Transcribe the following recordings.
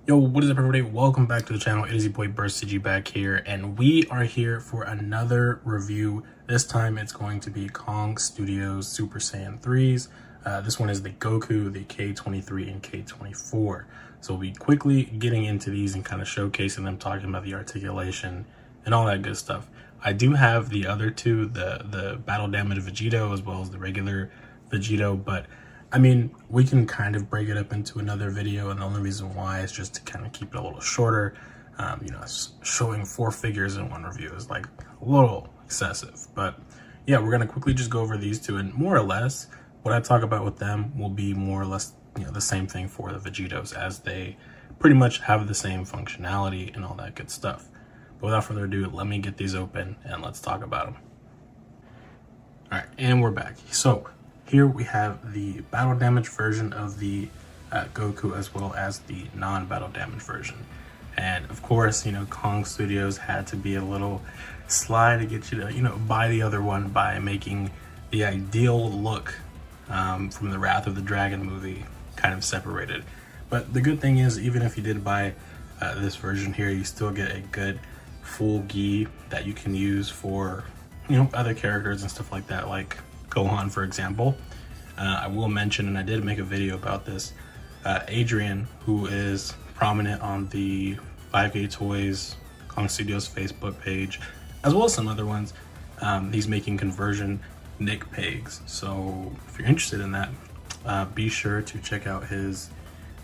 Yo, what is up everybody? Welcome back to the channel. It is your boy burstzgyt back here, and we are here for another review. This time it's going to be Kong Studios Super Saiyan 3s. This one is the Goku, the K23 and K24. So we'll be quickly getting into these and kind of showcasing them, talking about the articulation and all that good stuff. I do have the other two, the battle damage Vegito as well as the regular Vegito, but I mean, we can kind of break it up into another video, and the only reason why is just to kind of keep it a little shorter. Showing 4 figures in one review is like a little excessive, but yeah, we're gonna quickly just go over these two, and more or less what I talk about with them will be more or less, the same thing for the Vegitos, as they pretty much have the same functionality and all that good stuff. But without further ado, let me get these open and let's talk about them. All right, and we're back. So here we have the battle damage version of the Goku, as well as the non-battle damage version. And of course, Kong Studios had to be a little sly to get you to, buy the other one by making the ideal look from the Wrath of the Dragon movie kind of separated. But the good thing is, even if you did buy this version here, you still get a good full gi that you can use for, other characters and stuff like that, like Gohan, for example. I will mention, and I did make a video about this, Adrian, who is prominent on the 5K Toys Kong Studios Facebook page, as well as some other ones. He's making conversion Nick pegs, so if you're interested in that, be sure to check out his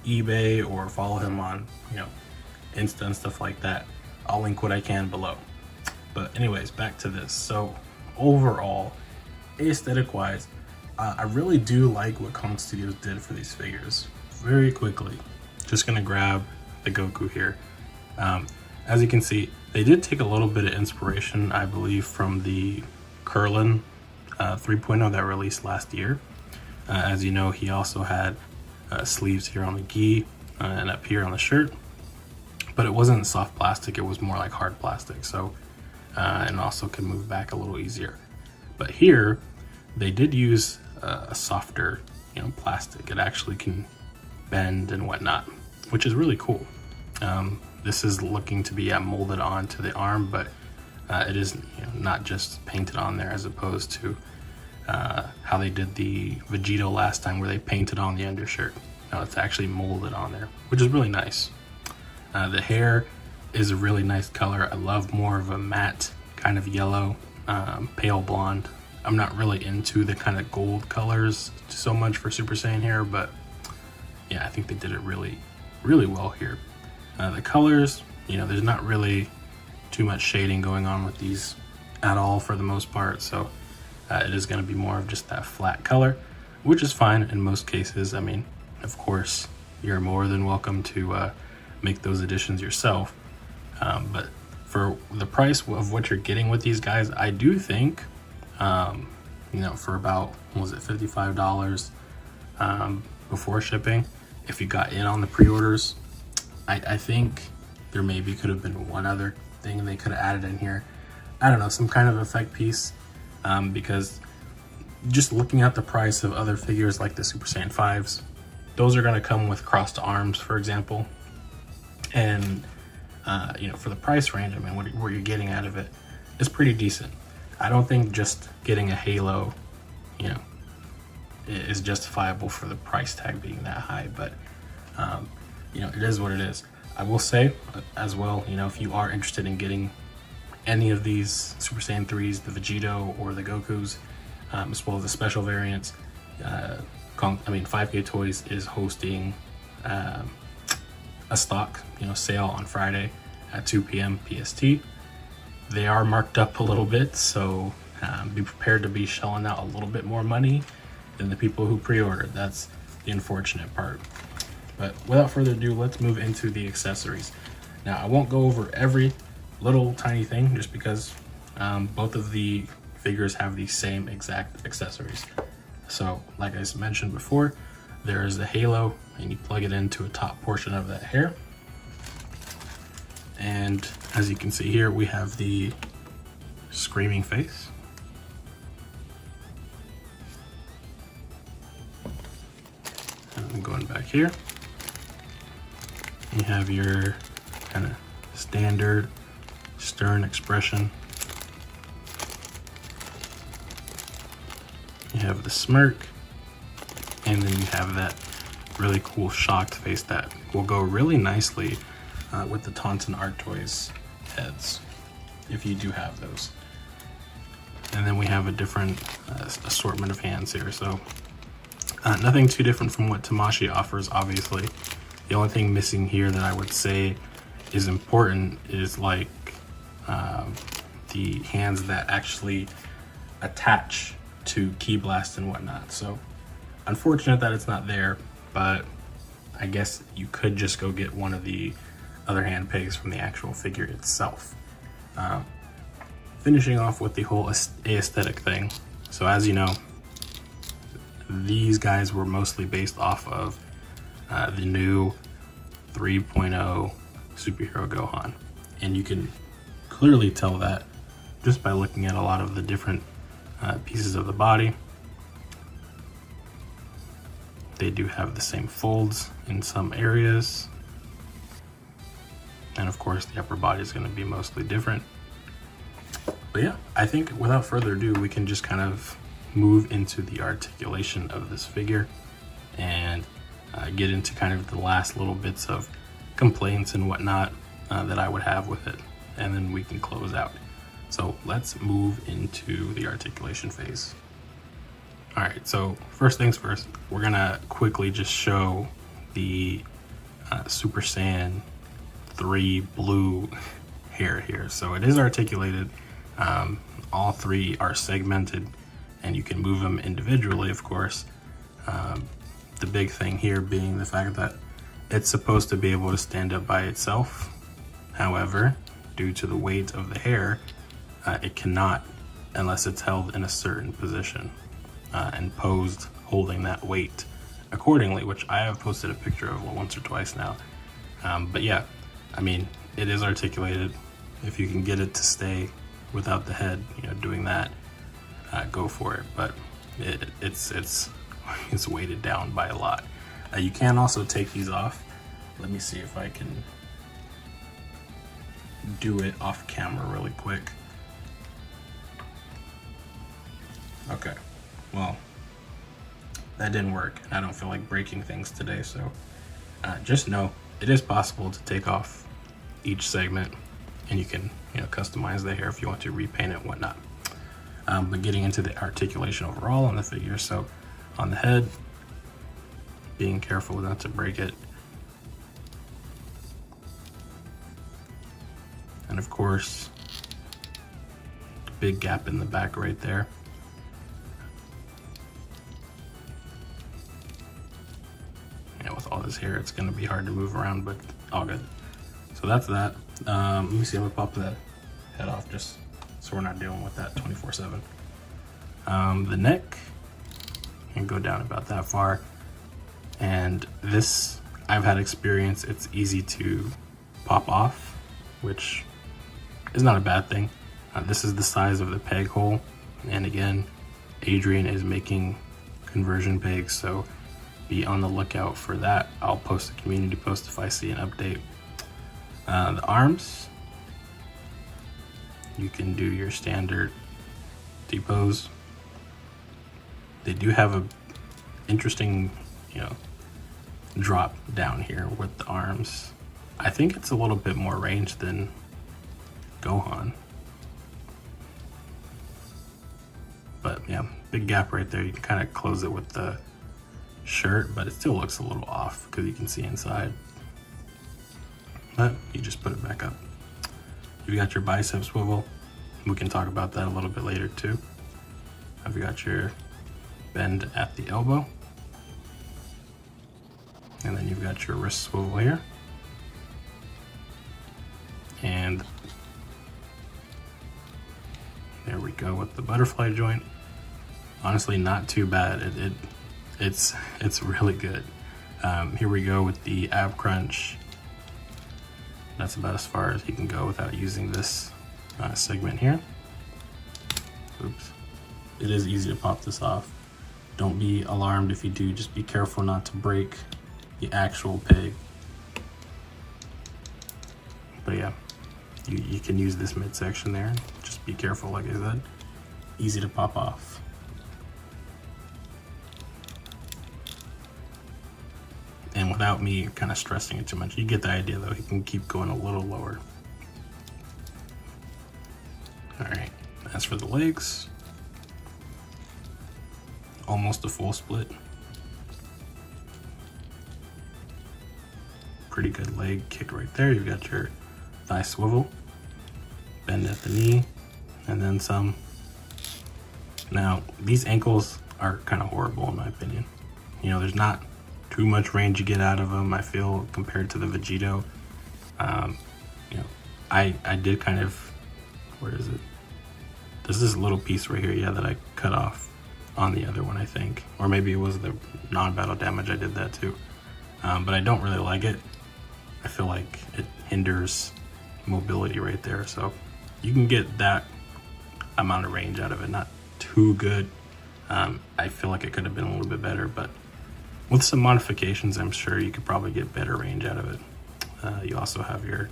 eBay or follow him on Insta and stuff like that. I'll link what I can below. But anyways, back to this. So overall, aesthetic wise, I really do like what Kong Studios did for these figures. Very quickly, just gonna grab the Goku here. As you can see, they did take a little bit of inspiration, I believe, from the Kurlin 3.0 that released last year. As you know, he also had sleeves here on the gi and up here on the shirt, but it wasn't soft plastic, it was more like hard plastic, so and also can move back a little easier. But here they did use a softer plastic. It actually can bend and whatnot, which is really cool. This is looking to be molded onto the arm, but it is not just painted on there, as opposed to how they did the Vegito last time, where they painted on the undershirt. No, it's actually molded on there, which is really nice. The hair is a really nice color. I love more of a matte kind of yellow, pale blonde. I'm not really into the kind of gold colors so much for Super Saiyan hair, but yeah, I think they did it really, really well here. The colors, there's not really too much shading going on with these at all for the most part, so it is going to be more of just that flat color, which is fine in most cases. I mean, of course, you're more than welcome to make those additions yourself, but for the price of what you're getting with these guys, I do think for about, what was it, $55 before shipping, if you got in on the pre-orders, I think there maybe could have been one other thing they could have added in here. I don't know, some kind of effect piece, because just looking at the price of other figures like the Super Saiyan 5s, those are going to come with crossed arms, for example, and for the price range, I mean, what you're getting out of it is pretty decent. I don't think just getting a halo, is justifiable for the price tag being that high, but it is what it is. I will say as well, if you are interested in getting any of these Super Saiyan 3s, the Vegito or the Gokus, as well as the special variants, 5K Toys is hosting a stock sale on Friday at 2 p.m. PST. They are marked up a little bit, so be prepared to be shelling out a little bit more money than the people who pre-ordered. That's the unfortunate part. But without further ado, let's move into the accessories. Now, I won't go over every little tiny thing, just because both of the figures have the same exact accessories. So like I mentioned before, there is the halo, and you plug it into a top portion of that hair. And as you can see here, we have the screaming face. And I'm going back here. You have your kind of standard stern expression. You have the smirk, and then you have that really cool shocked face that will go really nicely with the Tauntaun Art Toys heads, if you do have those. And then we have a different assortment of hands here, so nothing too different from what Tamashii offers, obviously. The only thing missing here that I would say is important is like the hands that actually attach to Ki Blast and whatnot. So unfortunate that it's not there, but I guess you could just go get one of the other hand pegs from the actual figure itself. Finishing off with the whole aesthetic thing. So as you know, these guys were mostly based off of the new 3.0 Superhero Gohan. And you can clearly tell that just by looking at a lot of the different pieces of the body. They do have the same folds in some areas. And of course, the upper body is going to be mostly different. But yeah, I think without further ado, we can just kind of move into the articulation of this figure and get into kind of the last little bits of complaints and whatnot that I would have with it. And then we can close out. So let's move into the articulation phase. All right, so first things first, we're gonna quickly just show the Super Saiyan 3 blue hair here. So it is articulated. All three are segmented and you can move them individually, of course. The big thing here being the fact that it's supposed to be able to stand up by itself. However, due to the weight of the hair, it cannot unless it's held in a certain position and posed holding that weight accordingly, which I have posted a picture of once or twice now. But yeah, I mean, it is articulated. If you can get it to stay without the head, you know, doing that, go for it. But it's weighted down by a lot. You can also take these off. Let me see if I can do it off camera really quick. Okay, well, that didn't work. I don't feel like breaking things today, so just know it is possible to take off each segment, and you can, you know, customize the hair if you want to repaint it and whatnot. But getting into the articulation overall on the figure, so on the head, being careful not to break it. And of course, big gap in the back right there. Yeah, with all this hair, it's gonna be hard to move around, but all good. So that's that. Let me see if I pop the head off just so we're not dealing with that 24/7. The neck can go down about that far. And this, I've had experience, it's easy to pop off, which is not a bad thing. This is the size of the peg hole. And again, Adrian is making conversion pegs, so be on the lookout for that. I'll post a community post if I see an update. The arms, you can do your standard depose. They do have a interesting, you know, drop down here with the arms. I think it's a little bit more range than Gohan. But yeah, big gap right there. You can kind of close it with the shirt, but it still looks a little off because you can see inside. But you just put it back up. You've got your bicep swivel. We can talk about that a little bit later too. I've got your bend at the elbow. And then you've got your wrist swivel here. And there we go with the butterfly joint. Honestly, not too bad. It's really good. Here we go with the ab crunch. That's about as far as you can go without using this segment here. Oops. It is easy to pop this off. Don't be alarmed if you do. Just be careful not to break the actual peg. But yeah, you can use this midsection there. Just be careful, like I said. Easy to pop off. And without me kind of stressing it too much, you get the idea though. He can keep going a little lower. All right, as for the legs, almost a full split. Pretty good leg kick right there. You've got your thigh swivel, bend at the knee, and then some. Now, these ankles are kind of horrible in my opinion. You know, there's not too much range you get out of them, I feel, compared to the Vegito. You know, I did kind of, where is it? There's this little piece right here, yeah, that I cut off on the other one, I think. Or maybe it was the non-battle damage, I did that too. But I don't really like it. I feel like it hinders mobility right there. So you can get that amount of range out of it, not too good. I feel like it could have been a little bit better, but with some modifications, I'm sure you could probably get better range out of it. You also have your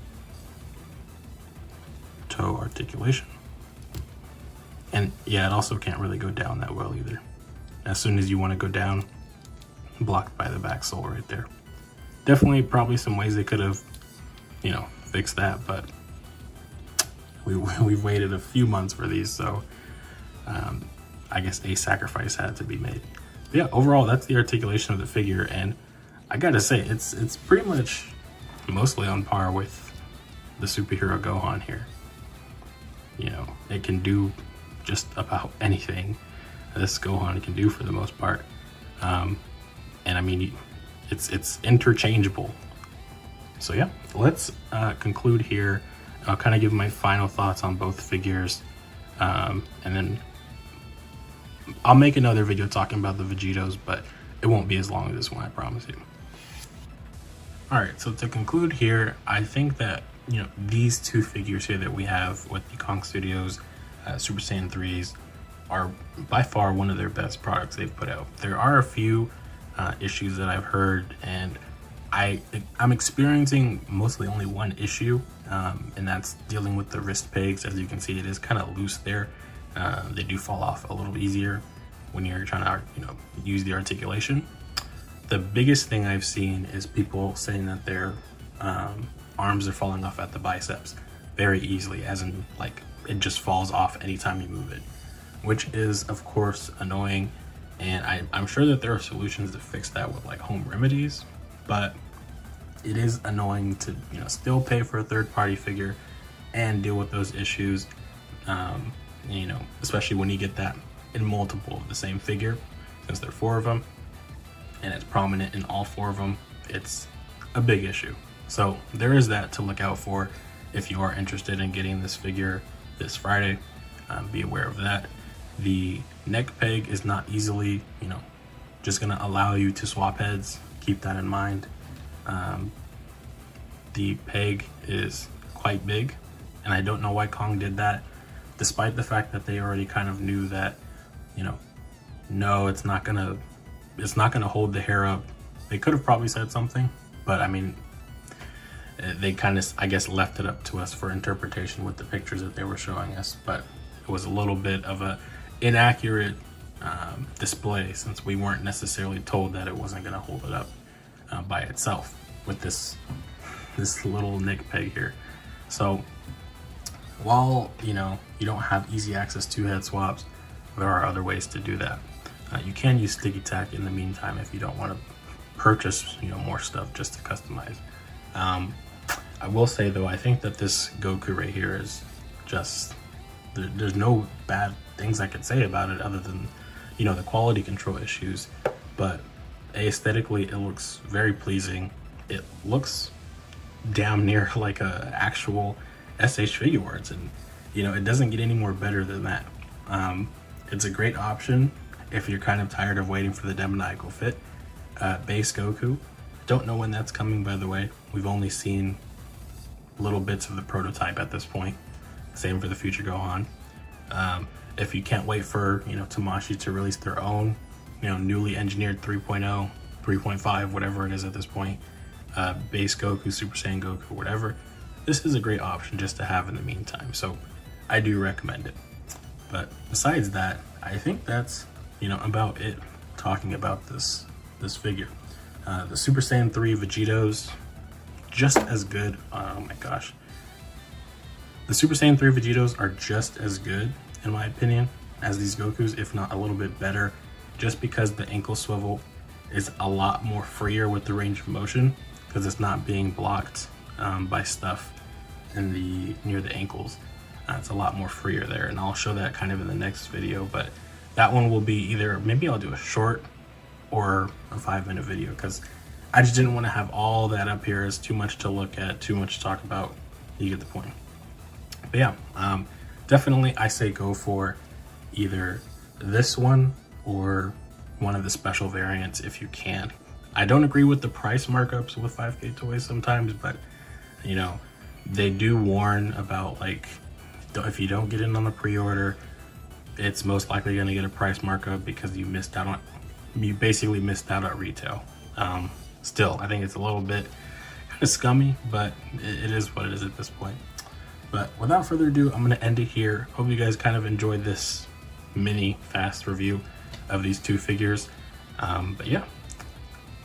toe articulation. And yeah, it also can't really go down that well either. As soon as you want to go down, blocked by the back sole right there. Definitely probably some ways they could have, you know, fixed that, but we've waited a few months for these, so I guess a sacrifice had to be made. But yeah, overall, that's the articulation of the figure, and I gotta say, it's pretty much mostly on par with the superhero Gohan here. You know, it can do just about anything this Gohan can do for the most part. And I mean, it's interchangeable. So yeah, let's conclude here. I'll kind of give my final thoughts on both figures, and then I'll make another video talking about the Vegitos, but it won't be as long as this one, I promise you. All right, so to conclude here, I think that, you know, these two figures here that we have with the Kong Studios Super Saiyan 3s are by far one of their best products they've put out. There are a few issues that I've heard, and I'm experiencing mostly only one issue, and that's dealing with the wrist pegs. As you can see, it is kind of loose there. They do fall off a little easier when you're trying to, you know, use the articulation. The biggest thing I've seen is people saying that their arms are falling off at the biceps very easily, as in like it just falls off anytime you move it, which is of course annoying. And I'm sure that there are solutions to fix that with like home remedies, but it is annoying to, you know, still pay for a third-party figure and deal with those issues. You know, especially when you get that in multiple of the same figure, since there are 4 of them and it's prominent in all 4 of them, it's a big issue. So there is that to look out for if you are interested in getting this figure this Friday. Be aware of that. The neck peg is not easily, you know, just gonna allow you to swap heads. Keep that in mind. The peg is quite big, and I don't know why Kong did that, despite the fact that they already kind of knew that, you know, no, it's not gonna hold the hair up. They could have probably said something, but I mean, they kind of, I guess, left it up to us for interpretation with the pictures that they were showing us. But it was a little bit of a inaccurate display, since we weren't necessarily told that it wasn't going to hold it up by itself with this little neck peg here. So while, you know, you don't have easy access to head swaps, there are other ways to do that. You can use sticky tack in the meantime if you don't want to purchase, you know, more stuff just to customize. I will say though, I think that this Goku right here is just, there's no bad things I could say about it other than, you know, the quality control issues, but aesthetically it looks very pleasing. It looks damn near like a actual Ssj3 and, you know, it doesn't get any more better than that. It's a great option if you're kind of tired of waiting for the demoniacal fit. Base Goku, don't know when that's coming, by the way. We've only seen little bits of the prototype at this point. Same for the future Gohan. If you can't wait for, you know, Tamashii to release their own, you know, newly engineered 3.0, 3.5, whatever it is at this point, base Goku, Super Saiyan Goku, whatever, this is a great option just to have in the meantime. So I do recommend it. But besides that, I think that's, you know, about it talking about this figure. The Super Saiyan 3 Vegitos, just as good. Oh my gosh. The Super Saiyan 3 Vegitos are just as good, in my opinion, as these Gokus, if not a little bit better, just because the ankle swivel is a lot more freer with the range of motion, because it's not being blocked by stuff in near the ankles. It's a lot more freer there, and I'll show that kind of in the next video. But that one will be either, maybe I'll do a short or a 5-minute video, because I just didn't want to have all that up here. It's too much to look at, too much to talk about. You get the point. But yeah, definitely I say go for either this one or one of the special variants if you can. I don't agree with the price markups with 5K toys sometimes, but you know, they do warn about, like, if you don't get in on the pre-order, it's most likely going to get a price markup because you basically missed out at retail. Still, I think it's a little bit kind of scummy, but it is what it is at this point. But without further ado, I'm going to end it here. Hope you guys kind of enjoyed this mini fast review of these two figures. But yeah,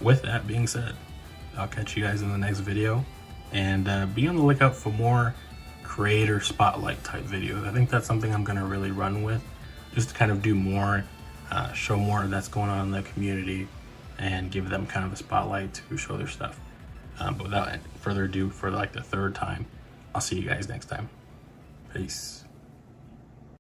with that being said, I'll catch you guys in the next video, and be on the lookout for more creator spotlight type videos. I think that's something I'm going to really run with, just to kind of do more, show more that's going on in the community and give them kind of a spotlight to show their stuff. But without further ado, for like the third time, I'll see you guys next time. Peace.